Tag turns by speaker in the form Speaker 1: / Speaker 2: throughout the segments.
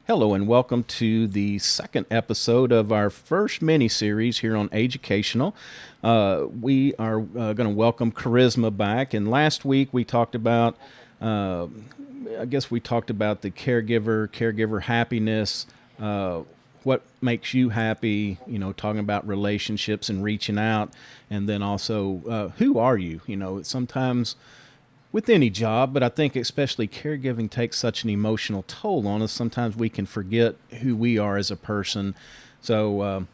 Speaker 1: Hello and welcome to the second episode of our first mini-series here on Educational. We are going to welcome Charisma back. And last week we talked about, uh, we talked about the caregiver happiness, what makes you happy, talking about relationships and reaching out. And then also, who are you? Sometimes with any job, but I think especially caregiving takes such an emotional toll on us. Sometimes we can forget who we are as a person. So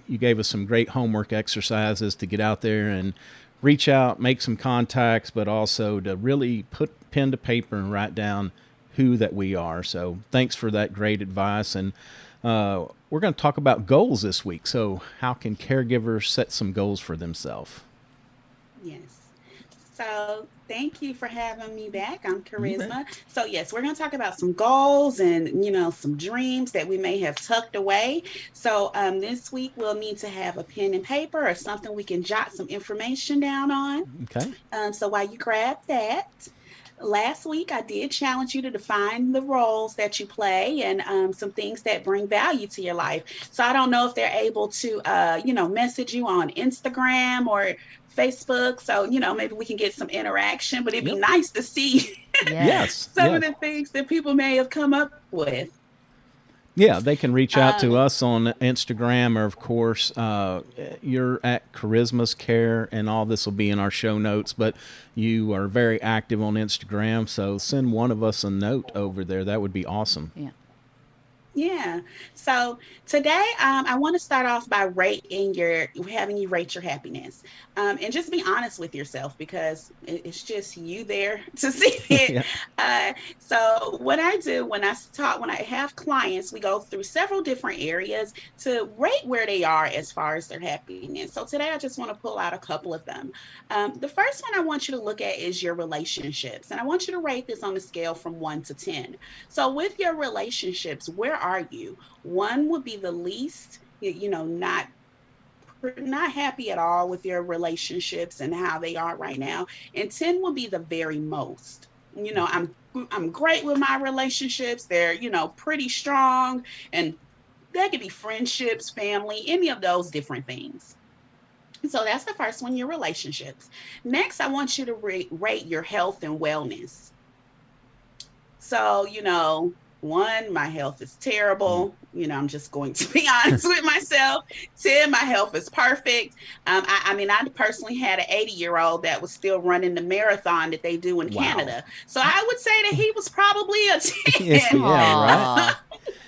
Speaker 1: you gave us some great homework exercises to get out there and reach out, make some contacts, but also to really put pen to paper and write down who that we are. So thanks for that great advice. And we're going to talk about goals this week. So how can caregivers set some goals for themselves?
Speaker 2: Yes. So thank you for having me back. I'm
Speaker 1: You bet.
Speaker 2: Charisma. So yes, we're going to talk about some goals and some dreams that we may have tucked away. So this week we'll need to have a pen and paper or something we can jot some information down on.
Speaker 1: Okay.
Speaker 2: So while you grab that, last week I did challenge you to define the roles that you play and some things that bring value to your life. So I don't know if they're able to, message you on Instagram or Facebook. So, maybe we can get some interaction, but it'd be
Speaker 1: Yep.
Speaker 2: nice to see
Speaker 1: Yes.
Speaker 2: some of
Speaker 1: Yes.
Speaker 2: the things that people may have come up with.
Speaker 1: Yeah, they can reach out
Speaker 2: Um,
Speaker 1: to us on Instagram, or of course, you're at Charisma's Care, and all this will be in our show notes. But you are very active on Instagram, so send one of us a note over there. That would be awesome.
Speaker 3: Yeah.
Speaker 2: Yeah. So today, I want to start off by having you rate your happiness, and just be honest with yourself because it's just you there to see it.
Speaker 1: Yeah.
Speaker 2: So what I do when I have clients, we go through several different areas to rate where they are as far as their happiness. So today, I just want to pull out a couple of them. The first one I want you to look at is your relationships, and I want you to rate this on a scale from 1 to 10. So with your relationships, where are you? One would be the least, not happy at all with your relationships and how they are right now. And 10 would be the very most. I'm great with my relationships. They're, pretty strong, and that could be friendships, family, any of those different things. So that's the first one, your relationships. Next, I want you to rate your health and wellness. So, one, my health is
Speaker 1: Mm.
Speaker 2: terrible. I'm just going to be honest with myself. 10, my health is perfect. I mean, I personally had an 80-year-old that was still running the marathon that they do in
Speaker 1: Wow.
Speaker 2: Canada. So I would say that he was probably a
Speaker 1: Yes.
Speaker 2: 10.
Speaker 1: Yeah. Right.
Speaker 3: Aw,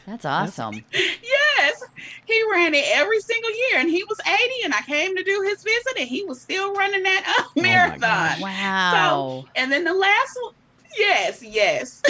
Speaker 3: that's
Speaker 1: That's
Speaker 3: awesome.
Speaker 2: Yes, he ran it every single year, and he was 80, and I came to do his visit, and he was still running that
Speaker 1: oh my
Speaker 2: marathon.
Speaker 1: gosh.
Speaker 2: So,
Speaker 3: Wow.
Speaker 2: and then the last one, yes, yes.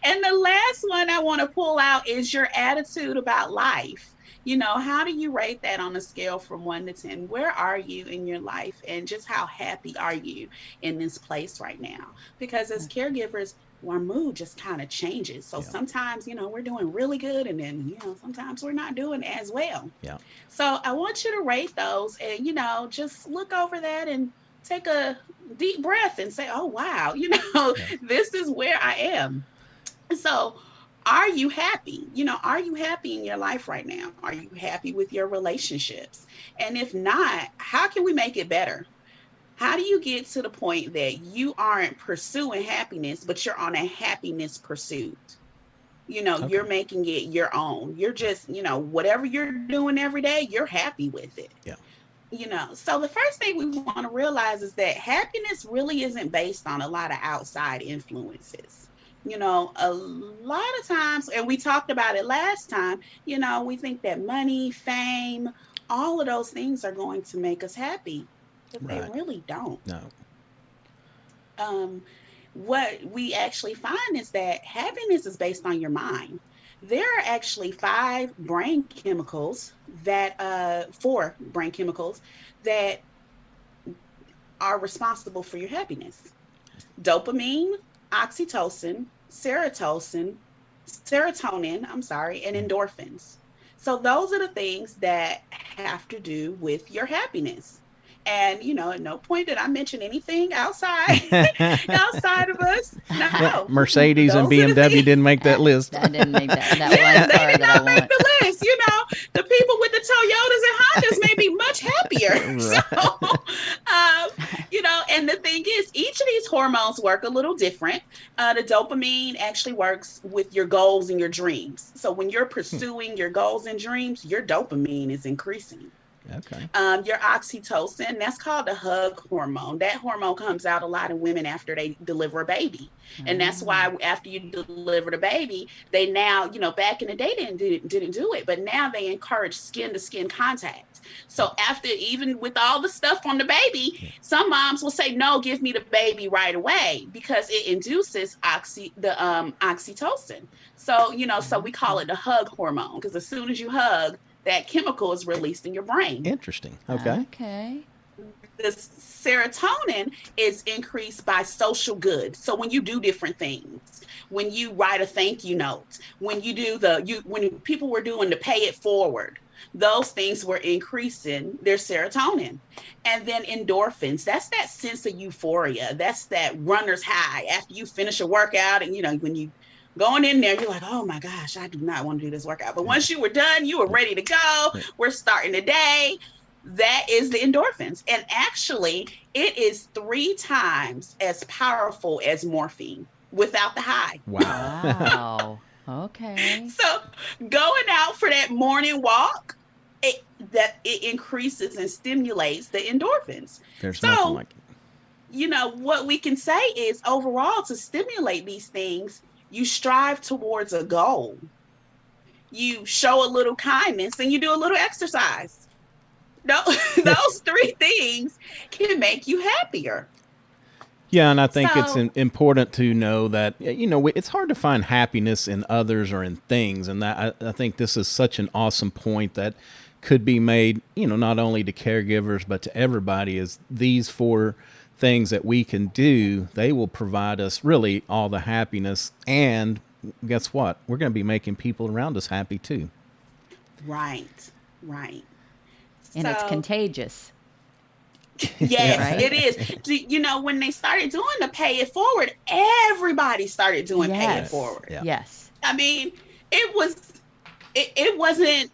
Speaker 2: And the last one I want to pull out is your attitude about life. How do you rate that on a scale from 1 to 10? Where are you in your life, and just how happy are you in this place right now? Because as caregivers, our mood just kind of changes. So
Speaker 1: Yeah.
Speaker 2: sometimes, we're doing really good, and then, sometimes we're not doing as well.
Speaker 1: Yeah.
Speaker 2: So I want you to rate those and, just look over that and take a deep breath and say, oh, wow,
Speaker 1: Yeah.
Speaker 2: this is where I am. So, are you happy? Are you happy in your life right now? Are you happy with your relationships? And if not, how can we make it better? How do you get to the point that you aren't pursuing happiness, but you're on a happiness pursuit?
Speaker 1: Okay.
Speaker 2: You're making it your own. You're just, whatever you're doing every day, you're happy with it.
Speaker 1: Yeah.
Speaker 2: So the first thing we want to realize is that happiness really isn't based on a lot of outside influences. A lot of times, and we talked about it last time, we think that money, fame, all of those things are going to make us happy, but they
Speaker 1: Right.
Speaker 2: really don't.
Speaker 1: No.
Speaker 2: Um, what we actually find is that happiness is based on your mind. There are actually four brain chemicals that are responsible for your happiness: dopamine, oxytocin, serotonin, and
Speaker 1: Mm.
Speaker 2: endorphins. So those are the things that have to do with your happiness. And, at no point did I mention anything outside of us.
Speaker 1: Yeah,
Speaker 2: No,
Speaker 1: Mercedes and
Speaker 2: those are the
Speaker 1: BMW
Speaker 2: things.
Speaker 1: didn't make that list.
Speaker 3: I didn't make that
Speaker 2: Yes,
Speaker 3: one
Speaker 2: they
Speaker 3: car
Speaker 2: did
Speaker 3: that I
Speaker 2: not make
Speaker 3: want.
Speaker 2: the list. The people with the Toyotas and Hondas may be much happier.
Speaker 1: Right.
Speaker 2: And the thing is, each of these hormones work a little different. The dopamine actually works with your goals and your dreams. So when you're pursuing your goals and dreams, your dopamine is increasing.
Speaker 1: Okay.
Speaker 2: Your oxytocin, that's called the hug hormone. That hormone comes out a lot in women after they deliver a baby. And that's why after you deliver the baby, they now, back in the day, didn't do it, but now they encourage skin to skin contact. So after, even with all the stuff on the baby, some moms will say, no, give me the baby right away, because it induces oxytocin. So, so we call it the hug hormone, because as soon as you hug, that chemical is released in your brain.
Speaker 1: Interesting. Okay.
Speaker 3: Okay.
Speaker 2: The serotonin is increased by social good. So when you do different things, when you write a thank you note, when you do when people were doing the pay it forward, those things were increasing their serotonin. And then endorphins, that's that sense of euphoria. That's that runner's high after you finish a workout. And, when you going in there, you're like, oh my gosh, I do not want to do this workout. But once you were done, you were ready to go. We're starting the day. That is the endorphins. And actually, it is 3 times as powerful as morphine without the high.
Speaker 1: Wow.
Speaker 3: Wow. Okay.
Speaker 2: So going out for that morning walk, it increases and stimulates the endorphins.
Speaker 1: There's nothing like it.
Speaker 2: What we can say is, overall, to stimulate these things, you strive towards a goal. You show a little kindness and you do a little exercise. Those 3 things can make you happier.
Speaker 1: Yeah, and I think it's important to know that, it's hard to find happiness in others or in things. And that I think this is such an awesome point that could be made, not only to caregivers, but to everybody, is these 4 things that we can do, they will provide us really all the happiness. And guess what? We're going to be making people around us happy too.
Speaker 2: Right.
Speaker 3: And it's contagious.
Speaker 2: Yes,
Speaker 3: Right?
Speaker 2: it is. When they started doing the pay it forward, everybody started doing pay it forward.
Speaker 1: Yeah.
Speaker 3: Yes.
Speaker 2: I mean, it wasn't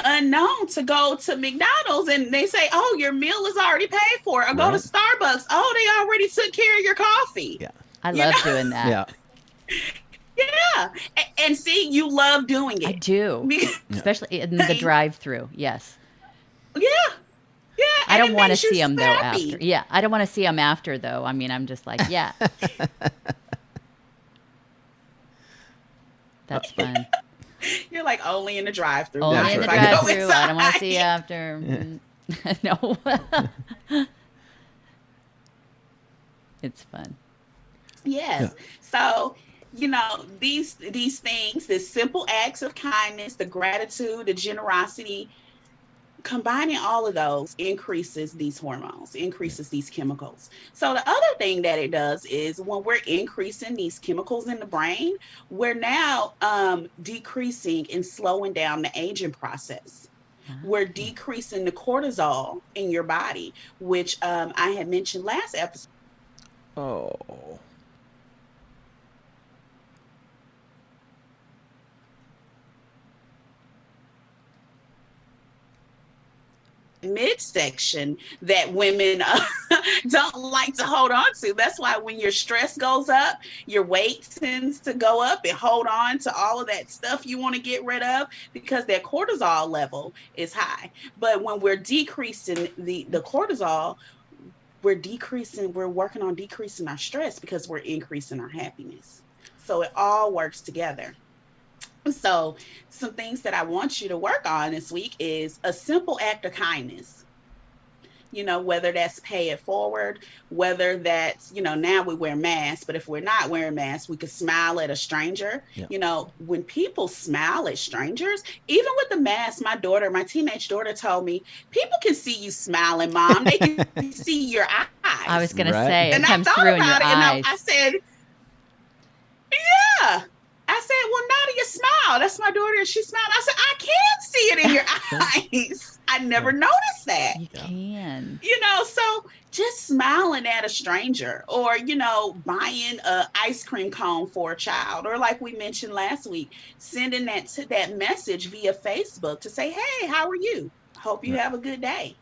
Speaker 2: unknown to go to McDonald's and they say, oh, your meal is already paid for, or go to Starbucks, oh, they already took care of your coffee.
Speaker 1: Yeah.
Speaker 3: I love doing that.
Speaker 2: Yeah. And see, you love doing it.
Speaker 3: I do. Especially in the drive-through. Yes.
Speaker 2: Yeah.
Speaker 3: I don't want to see them, though, after. Yeah. I don't want to see them after, though. I mean, I'm just like, yeah. That's fun.
Speaker 2: You're like, only in the drive-through.
Speaker 3: Only in the drive-through. I don't want to see you after.
Speaker 1: Yeah.
Speaker 3: No. It's fun.
Speaker 2: Yes. Yeah. So, these things, the simple acts of kindness, the gratitude, the generosity, combining all of those increases these hormones, increases these chemicals. So the other thing that it does is, when we're increasing these chemicals in the brain, we're now decreasing and slowing down the aging process. We're decreasing the cortisol in your body, which I had mentioned last episode.
Speaker 1: Oh.
Speaker 2: Midsection that women don't like to hold on to. That's why when your stress goes up, your weight tends to go up and hold on to all of that stuff you want to get rid of, because their cortisol level is high. But when we're decreasing the cortisol, we're working on decreasing our stress, because we're increasing our happiness. So it all works together. So some things that I want you to work on this week is a simple act of kindness. Whether that's pay it forward, whether that's, now we wear masks, but if we're not wearing masks, we could smile at a stranger. Yeah. When people smile at strangers, even with the mask, my teenage daughter told me, people can see you smiling, Mom. They can see your eyes.
Speaker 3: I was going to say,
Speaker 2: and
Speaker 3: it comes
Speaker 2: I thought
Speaker 3: through in your
Speaker 2: about it,
Speaker 3: eyes.
Speaker 2: And I said, yeah. I said, well, Nadia, smile. That's my daughter. And she smiled. I said, I can see it in your eyes. I never noticed that.
Speaker 3: You can.
Speaker 2: So just smiling at a stranger, or, buying a ice cream cone for a child, or like we mentioned last week, sending that message via Facebook to say, hey, how are you? Hope you have a good day.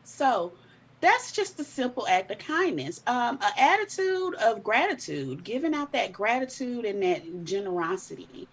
Speaker 2: So that's just a simple act of kindness. An attitude of gratitude, giving out that gratitude and that generosity.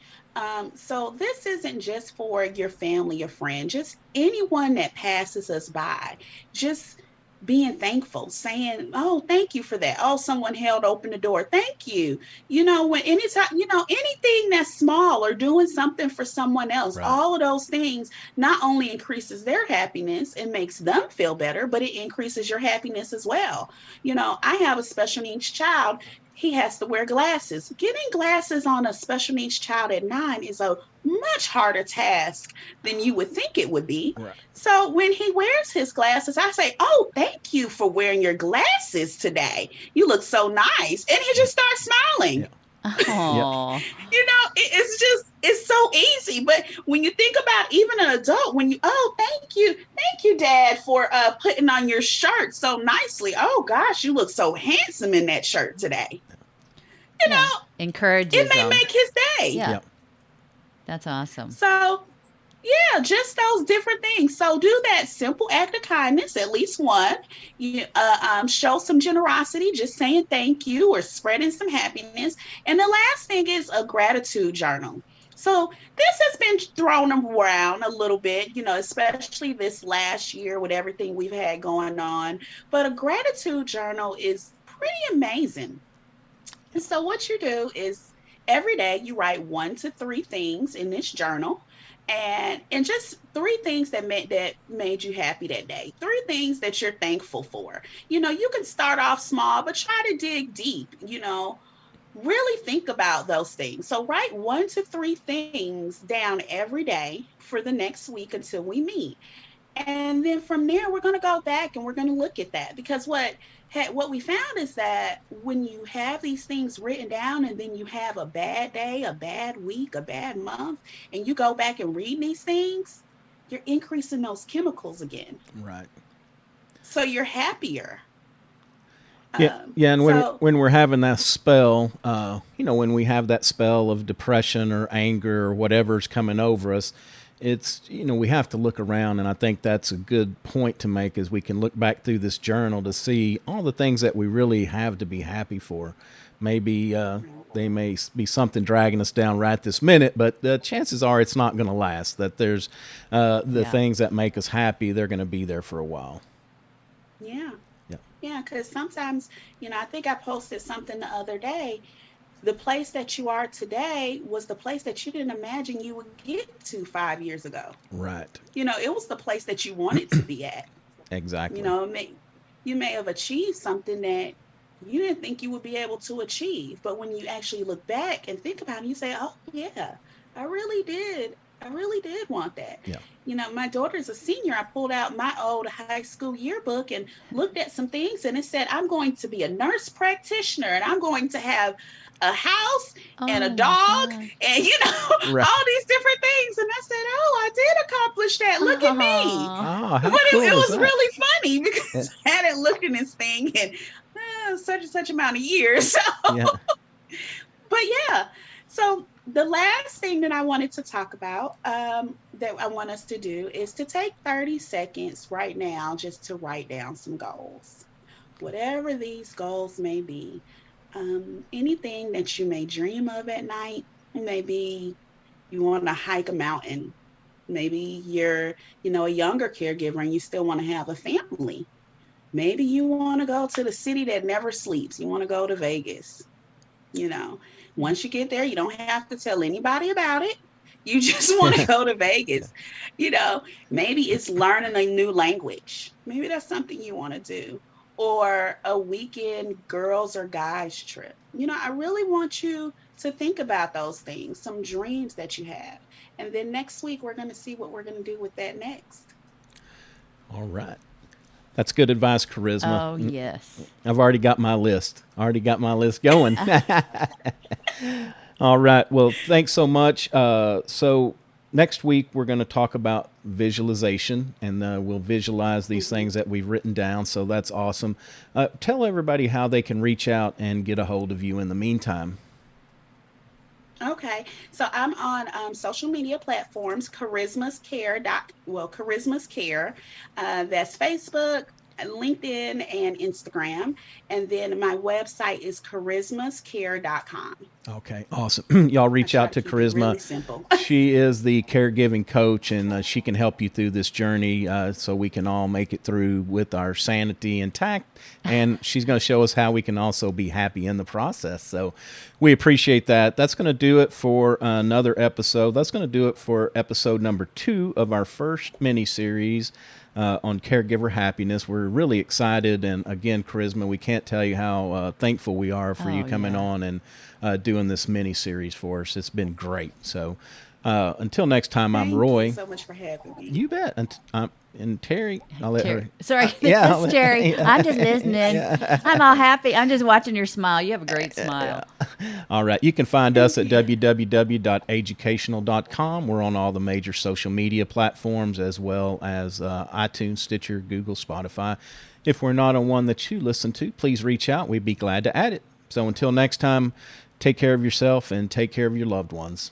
Speaker 2: So this isn't just for your family or friend, just anyone that passes us by. Just being thankful, saying, oh, thank you for that. Oh, someone held open the door. Thank you. When anytime, anything that's small, or doing something for someone else,
Speaker 1: Right.
Speaker 2: all of those things not only increases their happiness and makes them feel better, but it increases your happiness as well. I have a special needs child. He has to wear glasses. Getting glasses on a special needs child at 9 is a much harder task than you would think it would be.
Speaker 1: Right.
Speaker 2: So when he wears his glasses, I say, oh, thank you for wearing your glasses today. You look so nice. And he just starts smiling.
Speaker 1: Yeah.
Speaker 3: Oh.
Speaker 2: It's so easy. But when you think about even an adult, thank you, Dad, for putting on your shirt so nicely. Oh gosh, you look so handsome in that shirt today.
Speaker 3: Encourages
Speaker 2: it may
Speaker 3: them.
Speaker 2: make his day.
Speaker 3: Yeah.
Speaker 1: Yep.
Speaker 3: That's awesome.
Speaker 2: So just those different things. So do that simple act of kindness, at least one. You show some generosity, just saying thank you or spreading some happiness. And the last thing is a gratitude journal. So this has been thrown around a little bit, especially this last year with everything we've had going on. But a gratitude journal is pretty amazing. And so what you do is every day you write 1 to 3 things in this journal. And just 3 things that made you happy that day. 3 things that you're thankful for. You can start off small, but try to dig deep. Really think about those things. So write 1 to 3 things down every day for the next week until we meet. And then from there, we're going to go back and we're going to look at that, because what we found is that when you have these things written down and then you have a bad day, a bad week, a bad month, and you go back and read these things, you're increasing those chemicals again.
Speaker 1: Right.
Speaker 2: So you're happier.
Speaker 1: Yeah, and when we're having that spell, when we have that spell of depression or anger or whatever's coming over us, it's, we have to look around, and I think that's a good point to make, is we can look back through this journal to see all the things that we really have to be happy for. Maybe they may be something dragging us down right this minute, but the chances are it's not going to last, that there's the things that make us happy, they're going to be there for a while.
Speaker 2: Yeah. Yeah, because sometimes, I think I posted something the other day. The place that you are today was the place that you didn't imagine you would get to 5 years ago.
Speaker 1: Right.
Speaker 2: It was the place that you wanted to be at.
Speaker 1: Exactly.
Speaker 2: You may have achieved something that you didn't think you would be able to achieve. But when you actually look back and think about it, you say, oh, yeah, I really did. I really did want that.
Speaker 1: Yeah.
Speaker 2: My daughter's a senior. I pulled out my old high school yearbook and looked at some things, and it said, I'm going to be a nurse practitioner, and I'm going to have a house and a dog and,
Speaker 1: Right.
Speaker 2: all these different things. And I said, oh, I did accomplish that. Look at me.
Speaker 1: Oh, how
Speaker 2: But
Speaker 1: cool
Speaker 2: it
Speaker 1: is
Speaker 2: was
Speaker 1: that?
Speaker 2: really funny because I hadn't looked at this thing in such and such amount of years. So,
Speaker 1: Yeah.
Speaker 2: but yeah. So the last thing that I wanted to talk about that I want us to do is to take 30 seconds right now just to write down some goals. Whatever these goals may be. Anything that you may dream of at night. Maybe you want to hike a mountain. Maybe you're, a younger caregiver and you still want to have a family. Maybe you want to go to the city that never sleeps. You want to go to Vegas. Once you get there, you don't have to tell anybody about it. You just want to go to Vegas. Maybe it's learning a new language. Maybe that's something you want to do. Or a weekend girls or guys trip. I really want you to think about those things, some dreams that you have. And then next week, we're going to see what we're going to do with that next.
Speaker 1: All right. That's good advice, Charisma.
Speaker 3: Oh, yes.
Speaker 1: I've already got my list. Going. All right. Well, thanks so much. So next week, we're going to talk about visualization, and we'll visualize these things that we've written down. So that's awesome. Tell everybody how they can reach out and get a hold of you in the meantime.
Speaker 2: Okay, so I'm on social media platforms, Charisma's Care. That's Facebook, LinkedIn, and Instagram. And then my website is charismascare.com.
Speaker 1: Okay, awesome. Y'all reach out to Charisma.
Speaker 2: Really simple.
Speaker 1: She is the caregiving coach, and she can help you through this journey so we can all make it through with our sanity intact. And she's going to show us how we can also be happy in the process. So we appreciate that. That's going to do it for another episode. That's going to do it for episode number 2 of our first mini-series on caregiver happiness. We're really excited. And again, Charisma, we can't tell you how thankful we are for you coming on and doing this mini series for us. It's been great. So until next time, I'm Roy.
Speaker 2: Thank you so much for having me.
Speaker 1: You bet. And Terry, I'll let her.
Speaker 3: Sorry, this is Terry. I'm just listening. I'm all happy. I'm just watching your smile. You have a great smile.
Speaker 1: All right. You can find us at www.AGEUcational.com. We're on all the major social media platforms as well as iTunes, Stitcher, Google, Spotify. If we're not on one that you listen to, please reach out. We'd be glad to add it. So until next time, take care of yourself and take care of your loved ones.